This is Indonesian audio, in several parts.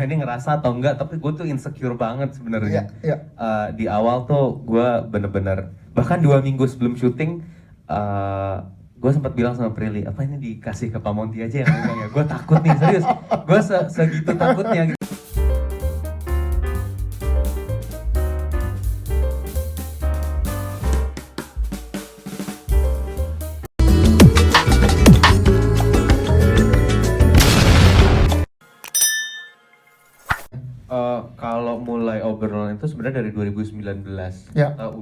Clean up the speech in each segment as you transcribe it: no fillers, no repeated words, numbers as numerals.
Ini ngerasa atau enggak, tapi gue tuh insecure banget sebenarnya. Iya. Di awal tuh gue bener-bener, bahkan 2 minggu sebelum syuting, gue sempat bilang sama Prilly, apa ini dikasih ke Pak Monty aja yang megang ya? Gue takut nih, serius. Gue segitu takutnya gitu. Kalau mulai obrolan itu sebenarnya dari 2019 Ya. kita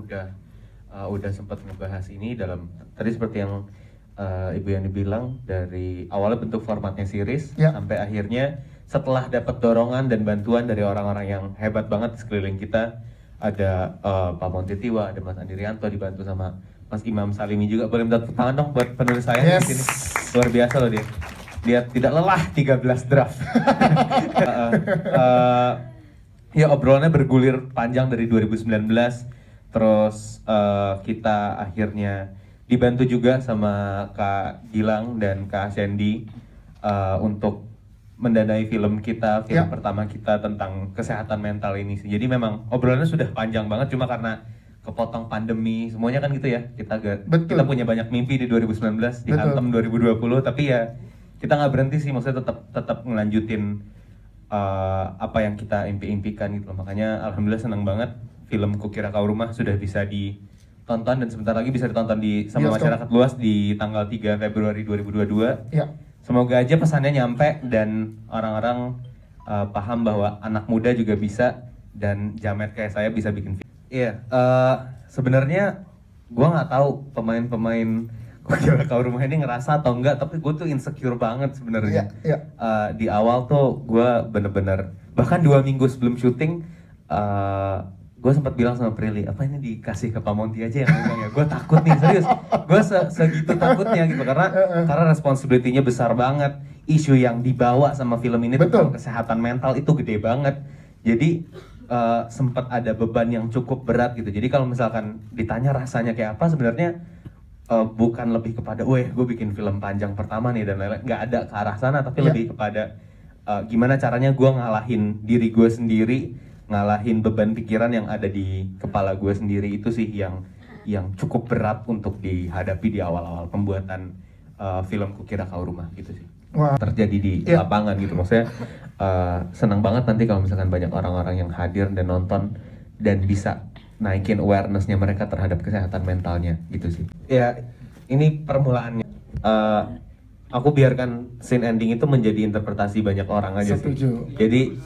udah sempat ngebahas ini dalam tadi seperti yang Ibu Yani bilang, dari awalnya bentuk formatnya series Ya. sampai akhirnya setelah dapat dorongan dan bantuan dari orang-orang yang hebat banget di sekeliling kita, ada Pak Monty Tiwa, ada Mas Andi Rianto, dibantu sama Mas Imam Salimi juga. Boleh minta tepuk tangan dong buat penulis saya di Yes. sini. Luar biasa loh dia. Dia tidak lelah 13 draft. Ya obrolannya bergulir panjang dari 2019, terus kita akhirnya dibantu juga sama Kak Gilang dan Kak Sandy untuk mendanai film kita, film Ya. pertama kita tentang kesehatan mental ini sih. Jadi memang obrolannya sudah panjang banget, cuma karena kepotong pandemi semuanya kan gitu ya. Betul. Kita punya banyak mimpi di 2019, dihantam 2020, tapi ya kita nggak berhenti sih, maksudnya tetap ngelanjutin apa yang kita impikan gitu loh. Makanya alhamdulillah senang banget film Kukira Kau Rumah sudah bisa ditonton dan sebentar lagi bisa ditonton sama Bioskop. masyarakat luas di tanggal 3 Februari 2022. Ya. Semoga aja pesannya nyampe dan orang-orang paham bahwa anak muda juga bisa, dan jamet kayak saya bisa bikin film. Iya, sebenarnya gua nggak tahu pemain-pemain Kukira Kau Rumah ini ngerasa atau enggak, tapi gue tuh insecure banget sebenarnya. Iya. Di awal tuh gue bener-bener, bahkan 2 minggu sebelum syuting, gue sempat bilang sama Prilly, apa ini dikasih ke Pak Monty aja yang megang ya? Gue takut nih, serius. Gue segitu takutnya gitu, karena responsibility-nya besar banget. Isu yang dibawa sama film ini Betul. tentang kesehatan mental itu gede banget. Jadi sempat ada beban yang cukup berat gitu. Jadi kalau misalkan ditanya rasanya kayak apa, sebenarnya bukan lebih kepada, gue bikin film panjang pertama nih dan lain-lain, nggak ada ke arah sana, tapi Ya. lebih kepada gimana caranya gue ngalahin diri gue sendiri, ngalahin beban pikiran yang ada di kepala gue sendiri. Itu sih yang cukup berat untuk dihadapi di awal-awal pembuatan film Kukira Kau Rumah gitu sih. Wah. Terjadi di Ya. lapangan gitu, maksudnya senang banget nanti kalau misalkan banyak orang-orang yang hadir dan nonton dan bisa naikin awareness-nya mereka terhadap kesehatan mentalnya gitu sih. Ya, ini permulaannya. Aku biarkan scene ending itu menjadi interpretasi banyak orang aja sih. Setuju. Jadi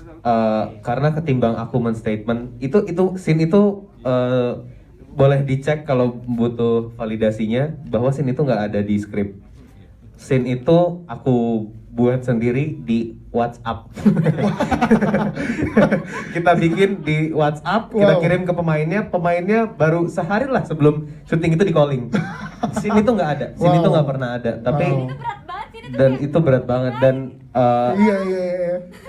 karena ketimbang aku men-statement itu scene itu boleh dicek kalau butuh validasinya, bahwa scene itu nggak ada di skrip. Scene itu aku buat sendiri di WhatsApp. Kita bikin di WhatsApp, kita Wow. kirim ke pemainnya baru sehari lah sebelum syuting itu di calling. Scene itu nggak ada, scene itu Wow. nggak pernah ada. Tapi Wow. Itu berat banget sih, itu dan kayak itu berat banget, dan Iya.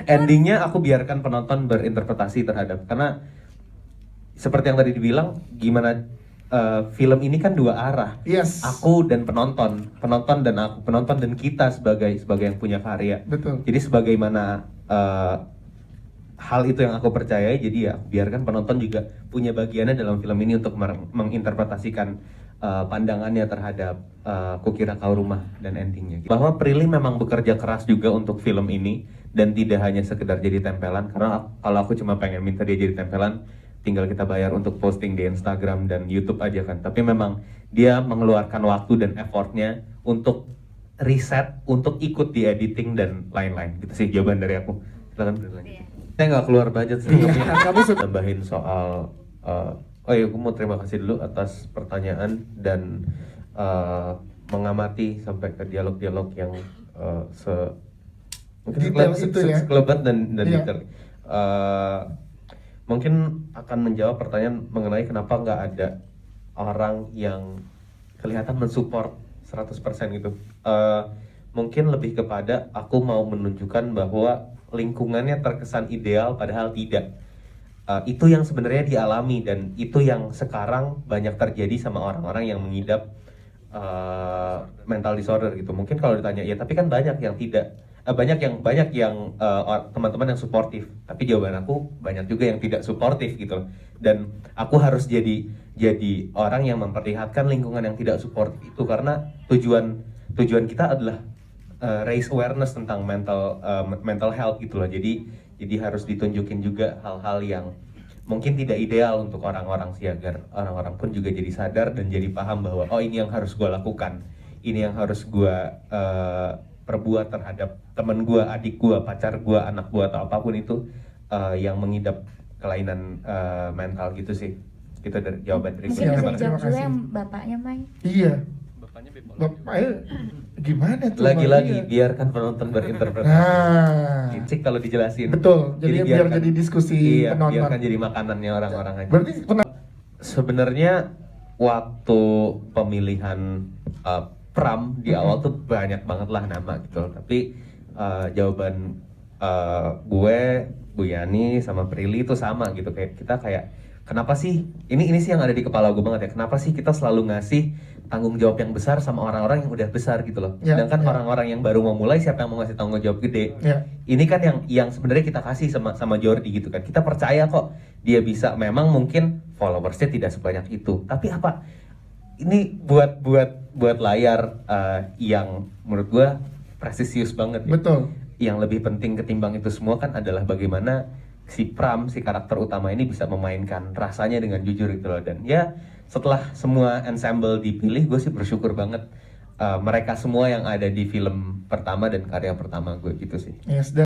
endingnya aku biarkan penonton berinterpretasi terhadap, karena seperti yang tadi dibilang, gimana film ini kan dua arah. Yes. Aku dan penonton dan aku, penonton dan kita sebagai yang punya karya. Betul. Jadi sebagaimana hal itu yang aku percayai, jadi ya biarkan penonton juga punya bagiannya dalam film ini untuk menginterpretasikan pandangannya terhadap Kukira Kau Rumah dan endingnya. Bahwa Prilly memang bekerja keras juga untuk film ini, dan tidak hanya sekedar jadi tempelan, karena kalau aku cuma pengen minta dia jadi tempelan, tinggal kita bayar untuk posting di Instagram dan YouTube aja kan. Tapi memang dia mengeluarkan waktu dan effortnya untuk riset, untuk ikut di editing dan lain-lain. Gitu sih jawaban dari aku. Silakan berlanjut. Saya nggak keluar budget sih. Iya, kamu sudah Tambahin soal oh iya, aku mau terima kasih dulu atas pertanyaan dan mengamati sampai ke dialog-dialog yang mungkin Detail itu ya. sekelebat dan Iya. detail. Mungkin akan menjawab pertanyaan mengenai kenapa nggak ada orang yang kelihatan mensupport 100% gitu. Mungkin lebih kepada aku mau menunjukkan bahwa lingkungannya terkesan ideal padahal tidak. Itu yang sebenarnya dialami, dan itu yang sekarang banyak terjadi sama orang-orang yang mengidap mental disorder gitu. Mungkin kalau ditanya, ya tapi kan banyak yang tidak. banyak yang teman-teman yang suportif, tapi jawaban aku banyak juga yang tidak suportif gitu. Dan aku harus jadi orang yang memperlihatkan lingkungan yang tidak suportif itu, karena tujuan kita adalah raise awareness tentang mental health gitu loh. Jadi harus ditunjukin juga hal-hal yang mungkin tidak ideal untuk orang-orang sih, agar orang-orang pun juga jadi sadar dan jadi paham bahwa oh, ini yang harus gue lakukan, ini yang harus gue perbuat terhadap teman gue, adik gue, pacar gue, anak gue, atau apapun itu yang mengidap kelainan mental gitu sih. Itu dari jawaban dari gue. Mungkin bisa Terima dijawab juga kasih. yang bapaknya, Mai. Iya. Bapaknya bipolar. Bapaknya gimana tuh? Lagi-lagi Iya. biarkan penonton berinterpretasi. Nah, Cik kalau dijelasin. betul. Jadi biar biarkan- jadi diskusi iya, penonton. biarkan jadi makanannya orang-orang aja. Berarti Sebenarnya waktu pemilihan pram di awal tuh banyak banget lah nama gitu. Tapi jawaban gue, Bu Yani sama Prilly itu sama gitu. Kayak kenapa sih ini sih yang ada di kepala gue banget ya. Kenapa sih kita selalu ngasih tanggung jawab yang besar sama orang-orang yang udah besar gitu loh. Ya, Sedangkan ya. orang-orang yang baru mau mulai, siapa yang mau ngasih tanggung jawab gede? ya. Ini kan yang sebenarnya kita kasih sama Jordi gitu kan. Kita percaya kok dia bisa. Memang mungkin followersnya tidak sebanyak itu, tapi apa? Ini buat layar yang menurut gue presisius banget ya. Betul. Yang lebih penting ketimbang itu semua kan adalah bagaimana si Pram, si karakter utama ini bisa memainkan rasanya dengan jujur gitu loh. Dan ya setelah semua ensemble dipilih, gue sih bersyukur banget mereka semua yang ada di film pertama dan karya pertama gue gitu sih. Yes, dan